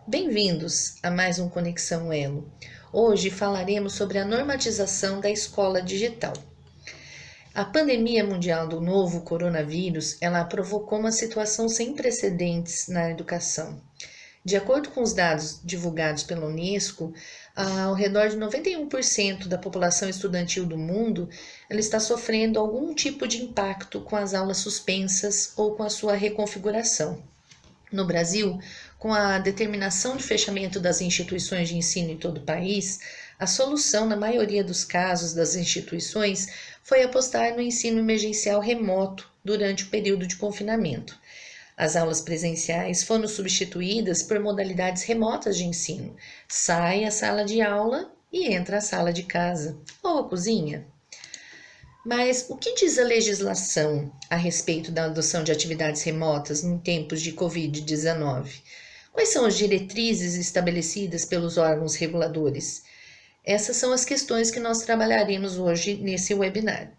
Bem-vindos a mais um Conexão Elo. Hoje falaremos sobre a normatização da escola digital. A pandemia mundial do novo coronavírus, ela provocou uma situação sem precedentes na educação. De acordo com os dados divulgados pela Unesco, ao redor de 91% da população estudantil do mundo, ela está sofrendo algum tipo de impacto com as aulas suspensas ou com a sua reconfiguração. No Brasil, com a determinação de fechamento das instituições de ensino em todo o país, a solução, na maioria dos casos das instituições, foi apostar no ensino emergencial remoto durante o período de confinamento. As aulas presenciais foram substituídas por modalidades remotas de ensino. Sai a sala de aula e entra a sala de casa ou a cozinha. Mas o que diz a legislação a respeito da adoção de atividades remotas em tempos de Covid-19? Quais são as diretrizes estabelecidas pelos órgãos reguladores? Essas são as questões que nós trabalharemos hoje nesse webinar.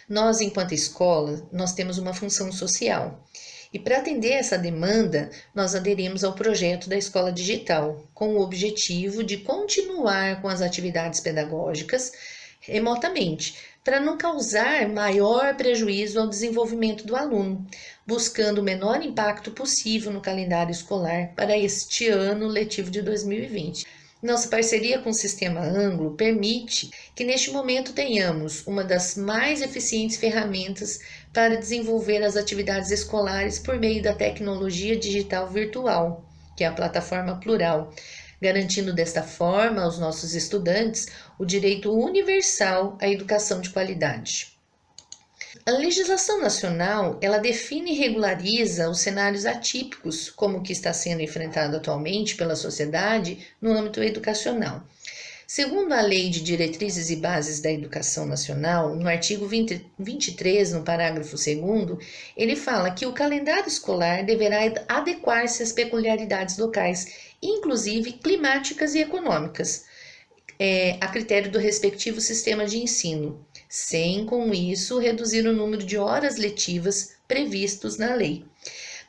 Nós, enquanto escola, nós temos uma função social. E para atender essa demanda, nós aderimos ao projeto da Escola Digital, com o objetivo de continuar com as atividades pedagógicas remotamente, para não causar maior prejuízo ao desenvolvimento do aluno, buscando o menor impacto possível no calendário escolar para este ano letivo de 2020. Nossa parceria com o Sistema Anglo permite que neste momento tenhamos uma das mais eficientes ferramentas para desenvolver as atividades escolares por meio da tecnologia digital virtual, que é a plataforma Plural, garantindo desta forma aos nossos estudantes o direito universal à educação de qualidade. A legislação nacional, ela define e regulariza os cenários atípicos, como o que está sendo enfrentado atualmente pela sociedade no âmbito educacional. Segundo a Lei de Diretrizes e Bases da Educação Nacional, no artigo 23, no parágrafo 2º, ele fala que o calendário escolar deverá adequar-se às peculiaridades locais, inclusive climáticas e econômicas, a critério do respectivo sistema de ensino, sem, com isso, reduzir o número de horas letivas previstos na lei.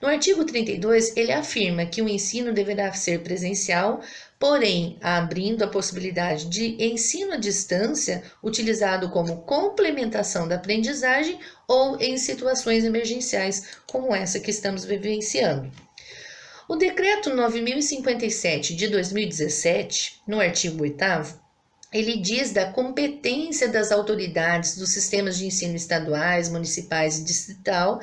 No artigo 32, ele afirma que o ensino deverá ser presencial, porém abrindo a possibilidade de ensino à distância, utilizado como complementação da aprendizagem ou em situações emergenciais, como essa que estamos vivenciando. O Decreto 9.057 de 2017, no artigo 8º, ele diz da competência das autoridades dos sistemas de ensino estaduais, municipais e distrital,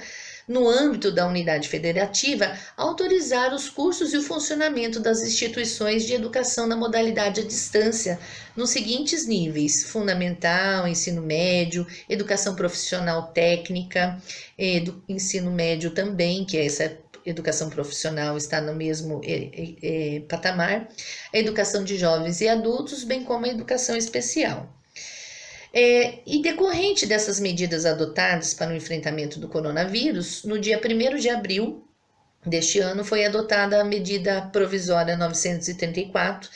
no âmbito da unidade federativa, autorizar os cursos e o funcionamento das instituições de educação na modalidade à distância, nos seguintes níveis: fundamental, ensino médio, educação profissional técnica, ensino médio também, que é essa educação profissional está no mesmo patamar, a educação de jovens e adultos, bem como a educação especial. E decorrente dessas medidas adotadas para o enfrentamento do coronavírus, no dia 1º de abril deste ano foi adotada a medida provisória 934,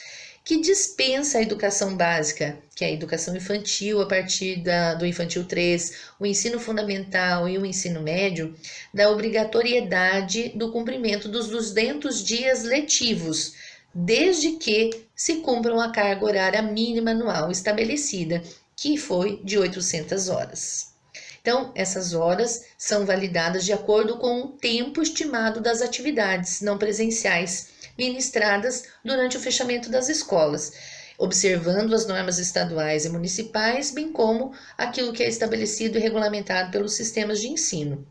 que dispensa a educação básica, que é a educação infantil, a partir do infantil 3, o ensino fundamental e o ensino médio, da obrigatoriedade do cumprimento dos 200 dias letivos, desde que se cumpram a carga horária mínima anual estabelecida, que foi de 800 horas. Então, essas horas são validadas de acordo com o tempo estimado das atividades não presenciais ministradas durante o fechamento das escolas, observando as normas estaduais e municipais, bem como aquilo que é estabelecido e regulamentado pelos sistemas de ensino.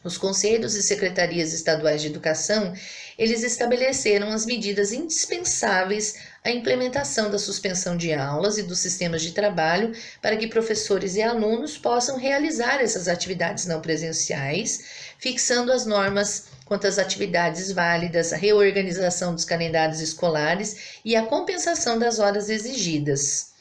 Os conselhos e secretarias estaduais de educação, eles estabeleceram as medidas indispensáveis à implementação da suspensão de aulas e dos sistemas de trabalho para que professores e alunos possam realizar essas atividades não presenciais, fixando as normas quanto às atividades válidas, a reorganização dos calendários escolares e a compensação das horas exigidas.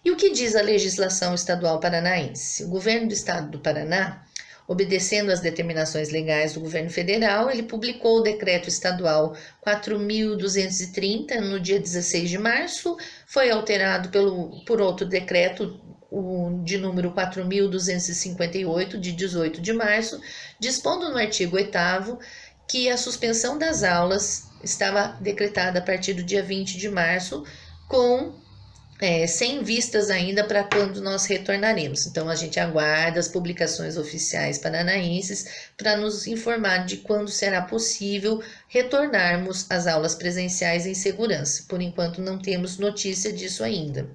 E o que diz a legislação estadual paranaense? O governo do estado do Paraná, obedecendo às determinações legais do governo federal, ele publicou o decreto estadual 4.230 no dia 16 de março, foi alterado por outro decreto de número 4.258, de 18 de março, dispondo no artigo 8º que a suspensão das aulas estava decretada a partir do dia 20 de março, sem vistas ainda para quando nós retornaremos. Então, a gente aguarda as publicações oficiais paranaenses para nos informar de quando será possível retornarmos às aulas presenciais em segurança. Por enquanto, não temos notícia disso ainda.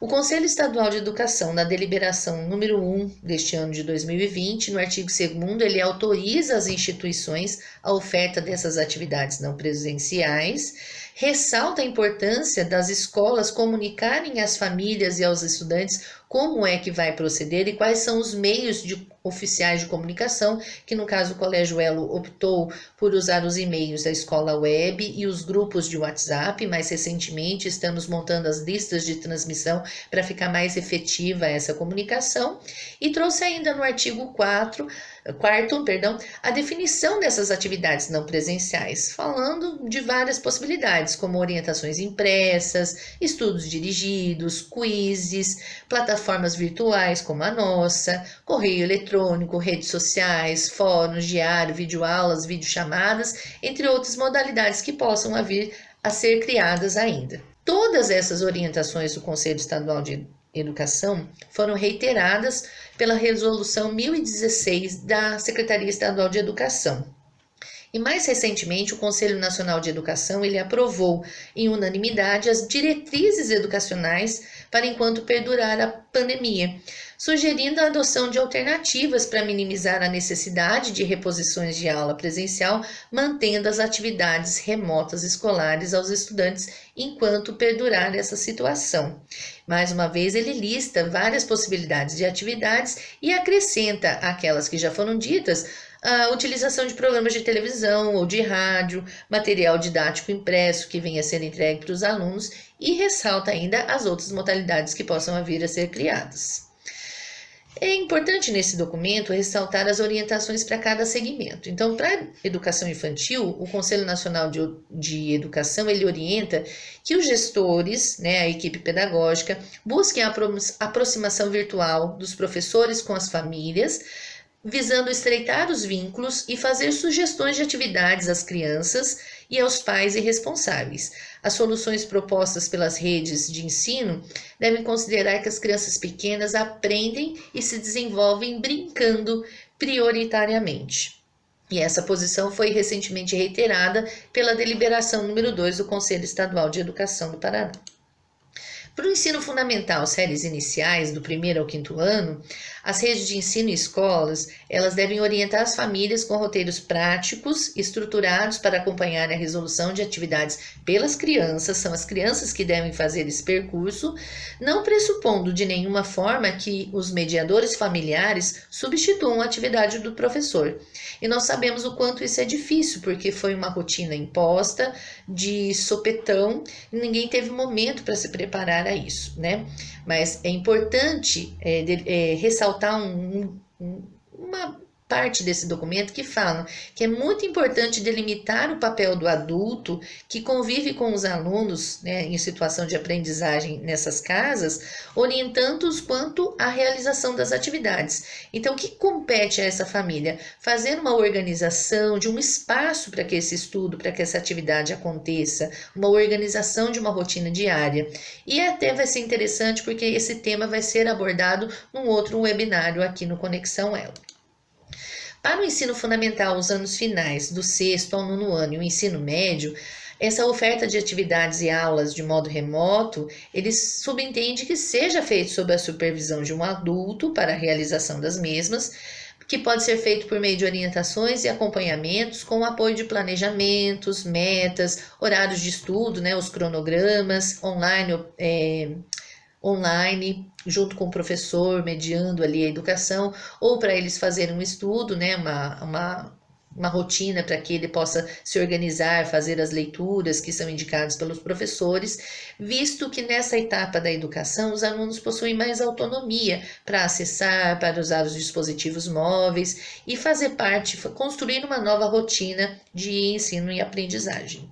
O Conselho Estadual de Educação, na deliberação número 1 deste ano de 2020, no artigo 2º, ele autoriza as instituições a oferta dessas atividades não presenciais, ressalta a importância das escolas comunicarem às famílias e aos estudantes como é que vai proceder e quais são os meios oficiais de comunicação, que no caso o Colégio Elo optou por usar os e-mails da escola web e os grupos de WhatsApp. Mais recentemente estamos montando as listas de transmissão para ficar mais efetiva essa comunicação, e trouxe ainda no artigo 4º, a definição dessas atividades não presenciais, falando de várias possibilidades, como orientações impressas, estudos dirigidos, quizzes, plataformas virtuais como a nossa, correio eletrônico, redes sociais, fóruns, diário, videoaulas, videochamadas, entre outras modalidades que possam vir a ser criadas ainda. Todas essas orientações do Conselho Estadual de Educação foram reiteradas pela Resolução 1016 da Secretaria Estadual de Educação. E mais recentemente, o Conselho Nacional de Educação ele aprovou em unanimidade as diretrizes educacionais para enquanto perdurar a pandemia, sugerindo a adoção de alternativas para minimizar a necessidade de reposições de aula presencial, mantendo as atividades remotas escolares aos estudantes enquanto perdurar essa situação. Mais uma vez, ele lista várias possibilidades de atividades e acrescenta aquelas que já foram ditas, a utilização de programas de televisão ou de rádio, material didático impresso que venha a ser entregue para os alunos, e ressalta ainda as outras modalidades que possam vir a ser criadas. É importante nesse documento ressaltar as orientações para cada segmento. Então, para a educação infantil, o Conselho Nacional de Educação ele orienta que os gestores, a equipe pedagógica, busquem a aproximação virtual dos professores com as famílias, visando estreitar os vínculos e fazer sugestões de atividades às crianças e aos pais e responsáveis. As soluções propostas pelas redes de ensino devem considerar que as crianças pequenas aprendem e se desenvolvem brincando prioritariamente. E essa posição foi recentemente reiterada pela deliberação número 2 do Conselho Estadual de Educação do Paraná. Para o ensino fundamental, séries iniciais, do 1º ao 5º ano, as redes de ensino e escolas, elas devem orientar as famílias com roteiros práticos, estruturados para acompanhar a resolução de atividades pelas crianças, são as crianças que devem fazer esse percurso, não pressupondo de nenhuma forma que os mediadores familiares substituam a atividade do professor. E nós sabemos o quanto isso é difícil, porque foi uma rotina imposta, de sopetão, e ninguém teve momento para se preparar a isso, Mas é importante ressaltar uma parte desse documento que fala que é muito importante delimitar o papel do adulto que convive com os alunos em situação de aprendizagem nessas casas, orientando-os quanto à realização das atividades. Então, o que compete a essa família? Fazer uma organização de um espaço para que esse estudo, para que essa atividade aconteça, uma organização de uma rotina diária. E até vai ser interessante porque esse tema vai ser abordado num outro webinário aqui no Conexão Elo. Para o ensino fundamental, os anos finais, do 6º ao 9º ano e o ensino médio, essa oferta de atividades e aulas de modo remoto, eles subentendem que seja feito sob a supervisão de um adulto para a realização das mesmas, que pode ser feito por meio de orientações e acompanhamentos com o apoio de planejamentos, metas, horários de estudo, os cronogramas, online, junto com o professor, mediando ali a educação, ou para eles fazerem um estudo, uma rotina para que ele possa se organizar, fazer as leituras que são indicadas pelos professores, visto que nessa etapa da educação os alunos possuem mais autonomia para acessar, para usar os dispositivos móveis e fazer parte, construir uma nova rotina de ensino e aprendizagem.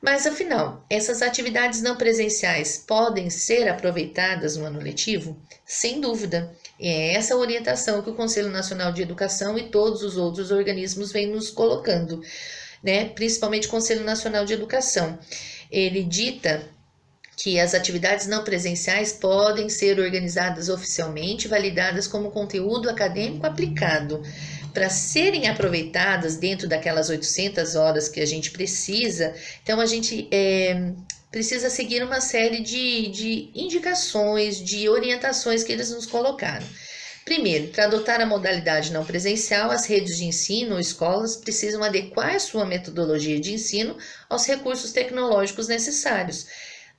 Mas, afinal, essas atividades não presenciais podem ser aproveitadas no ano letivo? Sem dúvida. É essa a orientação que o Conselho Nacional de Educação e todos os outros organismos vêm nos colocando. né, principalmente o Conselho Nacional de Educação. Ele dita que as atividades não presenciais podem ser organizadas oficialmente, validadas como conteúdo acadêmico aplicado. Para serem aproveitadas dentro daquelas 800 horas que a gente precisa, então a gente precisa seguir uma série de indicações, de orientações que eles nos colocaram. Primeiro, para adotar a modalidade não presencial, as redes de ensino ou escolas precisam adequar sua metodologia de ensino aos recursos tecnológicos necessários.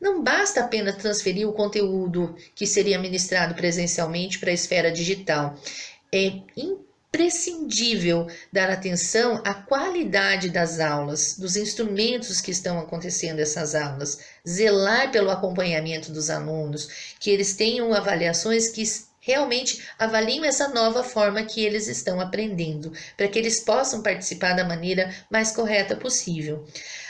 Não basta apenas transferir o conteúdo que seria ministrado presencialmente para a esfera digital. É imprescindível dar atenção à qualidade das aulas, dos instrumentos que estão acontecendo nessas aulas, zelar pelo acompanhamento dos alunos, que eles tenham avaliações que realmente avaliem essa nova forma que eles estão aprendendo, para que eles possam participar da maneira mais correta possível.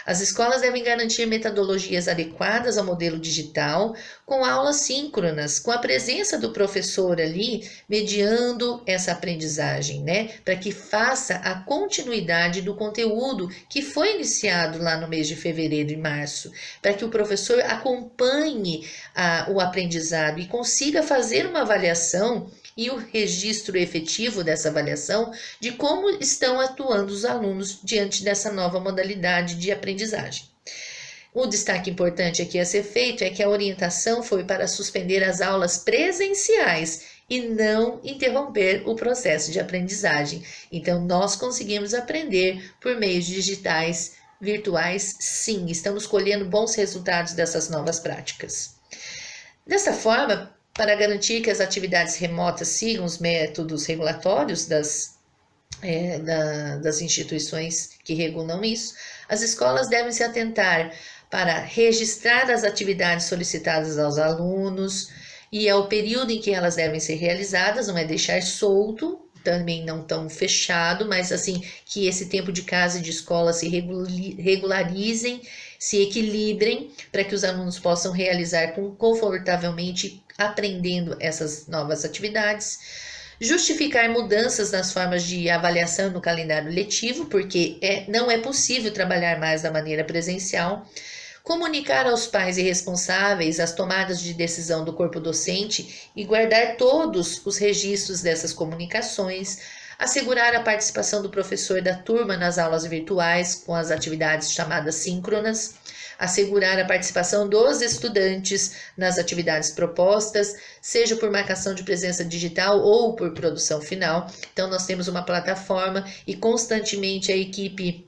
As escolas devem garantir metodologias adequadas ao modelo digital, com aulas síncronas, com a presença do professor ali, mediando essa aprendizagem, né? Para que faça a continuidade do conteúdo que foi iniciado lá no mês de fevereiro e março, para que o professor acompanhe o aprendizado e consiga fazer uma avaliação e o registro efetivo dessa avaliação de como estão atuando os alunos diante dessa nova modalidade de aprendizagem. O destaque importante aqui a ser feito é que a orientação foi para suspender as aulas presenciais e não interromper o processo de aprendizagem. Então, nós conseguimos aprender por meios digitais, virtuais, sim, estamos colhendo bons resultados dessas novas práticas. Dessa forma, para garantir que as atividades remotas sigam os métodos regulatórios das instituições que regulam isso, as escolas devem se atentar para registrar as atividades solicitadas aos alunos e ao período em que elas devem ser realizadas, não é deixar solto, também não tão fechado, mas assim que esse tempo de casa e de escola se regularizem, se equilibrem, para que os alunos possam realizar confortavelmente aprendendo essas novas atividades. Justificar mudanças nas formas de avaliação no calendário letivo, porque não é possível trabalhar mais da maneira presencial. Comunicar aos pais e responsáveis as tomadas de decisão do corpo docente e guardar todos os registros dessas comunicações. Assegurar a participação do professor da turma nas aulas virtuais com as atividades chamadas síncronas. Assegurar a participação dos estudantes nas atividades propostas, seja por marcação de presença digital ou por produção final. Então, nós temos uma plataforma e constantemente a equipe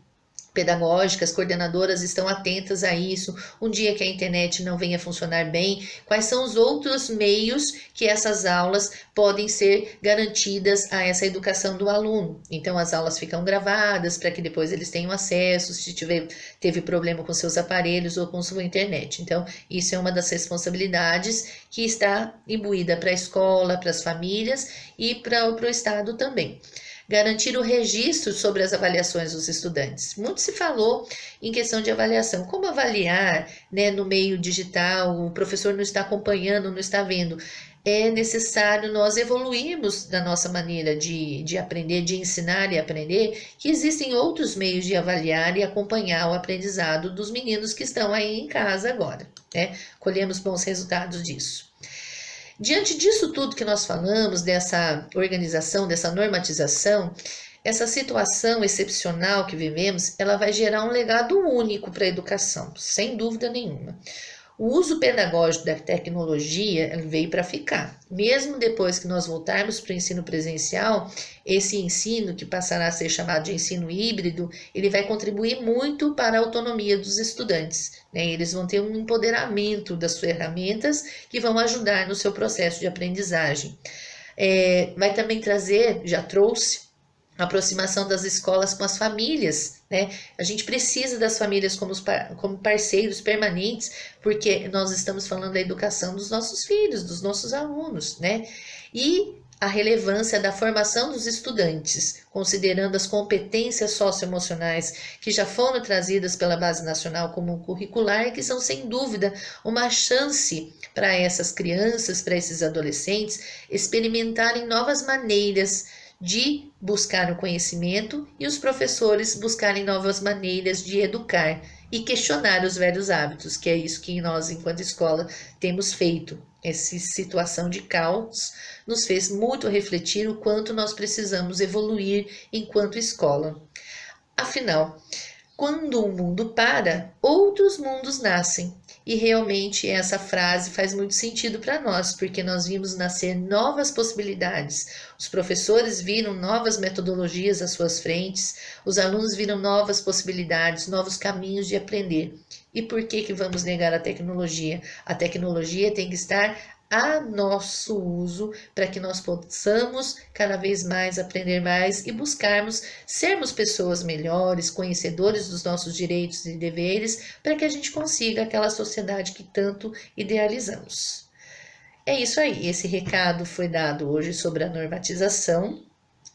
pedagógica, as coordenadoras estão atentas a isso. Um dia que a internet não venha funcionar bem, quais são os outros meios que essas aulas podem ser garantidas a essa educação do aluno. Então, as aulas ficam gravadas para que depois eles tenham acesso, se teve problema com seus aparelhos ou com sua internet. Então, isso é uma das responsabilidades que está imbuída para a escola, para as famílias e para o Estado também. Garantir o registro sobre as avaliações dos estudantes. Muito se falou em questão de avaliação. Como avaliar, né, no meio digital, o professor não está acompanhando, não está vendo. É necessário nós evoluirmos da nossa maneira de aprender, de ensinar e aprender, que existem outros meios de avaliar e acompanhar o aprendizado dos meninos que estão aí em casa agora, né? Colhemos bons resultados disso. Diante disso tudo que nós falamos, dessa organização, dessa normatização, essa situação excepcional que vivemos, ela vai gerar um legado único para a educação, sem dúvida nenhuma. O uso pedagógico da tecnologia veio para ficar. Mesmo depois que nós voltarmos para o ensino presencial, esse ensino, que passará a ser chamado de ensino híbrido, ele vai contribuir muito para a autonomia dos estudantes, né? Eles vão ter um empoderamento das ferramentas que vão ajudar no seu processo de aprendizagem. Vai também trazer, já trouxe, a aproximação das escolas com as famílias, né? A gente precisa das famílias como parceiros permanentes, porque nós estamos falando da educação dos nossos filhos, dos nossos alunos, né? E a relevância da formação dos estudantes, considerando as competências socioemocionais que já foram trazidas pela Base Nacional Comum Curricular, que são, sem dúvida, uma chance para essas crianças, para esses adolescentes, experimentarem novas maneiras de buscar o conhecimento e os professores buscarem novas maneiras de educar e questionar os velhos hábitos, que é isso que nós, enquanto escola, temos feito. Essa situação de caos nos fez muito refletir o quanto nós precisamos evoluir enquanto escola. Afinal, quando um mundo para, outros mundos nascem. E realmente essa frase faz muito sentido para nós, porque nós vimos nascer novas possibilidades. Os professores viram novas metodologias às suas frentes, os alunos viram novas possibilidades, novos caminhos de aprender. E por que vamos negar a tecnologia? A tecnologia tem que estar a nosso uso para que nós possamos cada vez mais aprender mais e buscarmos sermos pessoas melhores, conhecedores dos nossos direitos e deveres, para que a gente consiga aquela sociedade que tanto idealizamos. É isso aí, esse recado foi dado hoje sobre a normatização.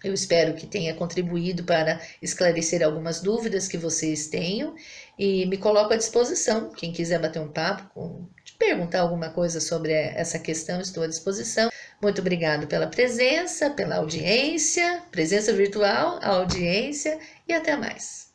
Eu espero que tenha contribuído para esclarecer algumas dúvidas que vocês tenham e me coloco à disposição. Quem quiser bater um papo, perguntar alguma coisa sobre essa questão, estou à disposição. Muito obrigado pela presença, pela audiência, presença virtual, audiência e até mais.